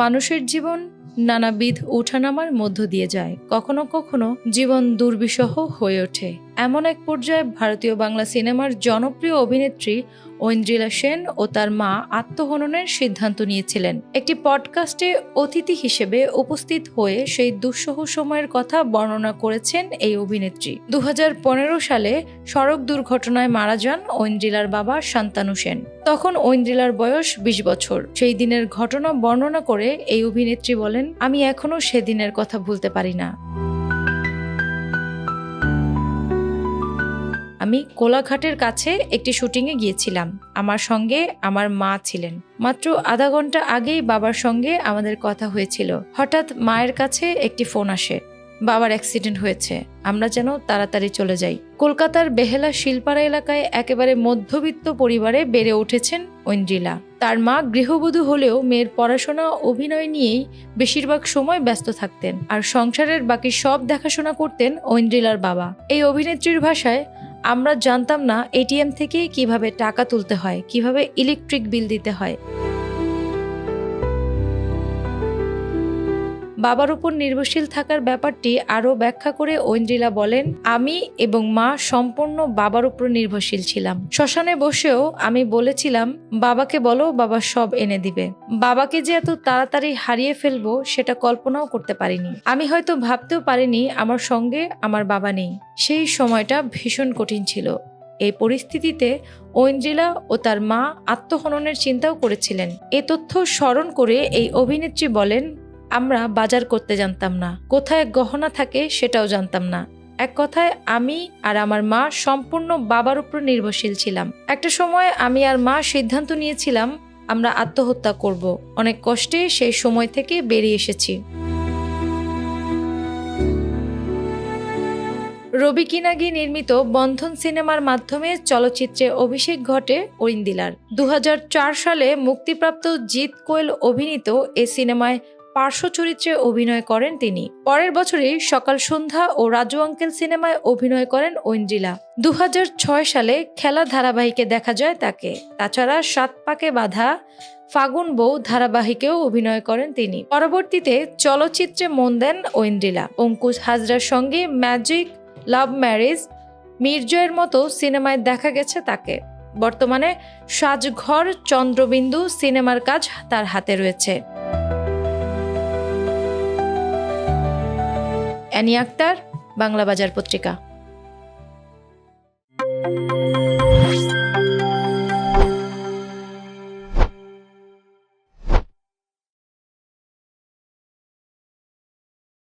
মানুষের জীবন নানাবিধ ওঠানামার মধ্য দিয়ে যায়, কখনো কখনো জীবন দুর্বিষহ হয়ে ওঠে। এমন এক পর্যায়ে ভারতীয় বাংলা সিনেমার জনপ্রিয় অভিনেত্রী ঐন্দ্রিলা সেন ও তার মা আত্মহননের সিদ্ধান্ত নিয়েছিলেন। একটি পডকাস্টে অতিথি হিসেবে উপস্থিত হয়ে সেই দুঃসহ সময়ের কথা বর্ণনা করেছেন এই অভিনেত্রী। 2015 সালে সড়ক দুর্ঘটনায় মারা যান ঐন্দ্রিলার বাবা শান্তানু সেন। তখন ঐন্দ্রিলার বয়স 20 বছর। সেই দিনের ঘটনা বর্ণনা করে এই অভিনেত্রী বলেন, আমি এখনো সেদিনের কথা ভুলতে পারি না। আমি কোলাঘাটের কাছে একটি শুটিংয়ে গিয়েছিলাম। আমার সঙ্গে আমার মা ছিলেন। মাত্র আধা ঘন্টা আগেই বাবার সঙ্গে আমাদের কথা হয়েছিল। হঠাৎ মায়ের কাছে একটি ফোন আসে, বাবার অ্যাক্সিডেন্ট হয়েছে, আমরা যেন তাড়াতাড়ি চলে যাই। কলকাতার বেহেলা শিলপাড়া এলাকায় একেবারে মধ্যবিত্ত পরিবারে বেড়ে উঠেছেন ঐন্দ্রিলা। তার মা গৃহবধূ হলেও মেয়ের পড়াশোনা অভিনয় নিয়েই বেশিরভাগ সময় ব্যস্ত থাকতেন, আর সংসারের বাকি সব দেখাশোনা করতেন ঐন্দ্রিলার বাবা। এই অভিনেত্রীর ভাষায়, আমরা জানতাম না এটিএম থেকে কিভাবে টাকা তুলতে হয়, কিভাবে ইলেকট্রিক বিল দিতে হয়। বাবার উপর নির্ভরশীল থাকার ব্যাপারটি আরও ব্যাখ্যা করে ঐন্দ্রিলা বলেন, আমি এবং মা সম্পূর্ণ বাবার উপর নির্ভরশীল ছিলাম। শ্মশানে বসেও আমি বলেছিলাম, বাবাকে বলো, বাবা সব এনে দিবে। বাবাকে যে এত তাড়াতাড়ি হারিয়ে ফেলবো সেটা কল্পনাও করতে পারিনি। আমি হয়তো ভাবতেও পারিনি আমার সঙ্গে আমার বাবা নেই। সেই সময়টা ভীষণ কঠিন ছিল। এই পরিস্থিতিতে ঐন্দ্রিলা ও তার মা আত্মহননের চিন্তাও করেছিলেন। এ তথ্য স্মরণ করে এই অভিনেত্রী বলেন, আমরা বাজার করতে জানতাম না, কোথায় গহনা থাকে সেটাও জানতাম না। এক কথায় আমি আর আমার মা সম্পূর্ণ বাবার উপর নির্ভরশীল ছিলাম। একটা সময় আমি আর মা সিদ্ধান্ত নিয়েছিলাম আমরা আত্মহত্যা করব। অনেক কষ্টে সেই সময় থেকে বেরিয়ে এসেছি। রবি কিনাগি নির্মিত বন্ধন সিনেমার মাধ্যমে চলচ্চিত্রে অভিষেক ঘটে ঐন্দ্রিলার। 2004 সালে মুক্তিপ্রাপ্ত জিৎ কোয়েল অভিনীত এ সিনেমায় পার্শ্ব চরিত্রে অভিনয় করেন তিনি। পরের বছরই সকাল সন্ধ্যা ও রাজু আঙ্কেল সিনেমায় অভিনয় করেন ঐন্দ্রিলা। 2006 সালে খেলা ধারাবাহিকে দেখা যায় তাকে। তাছাড়া 7 পাকে বাঁধা, ফাগুন বউ ধারাবাহিকেও অভিনয় করেন তিনি। পরবর্তীতে চলচ্চিত্রে মন দেন ঐন্দ্রিলা। অঙ্কুশ হাজরার সঙ্গে ম্যাজিক, লাভ ম্যারেজ, মির্জয়ের মতো সিনেমায় দেখা গেছে তাকে। বর্তমানে সাজঘর, চন্দ্রবিন্দু সিনেমার কাজ তার হাতে রয়েছে। অ্যানি আক্তার, বাংলা বাজার পত্রিকা।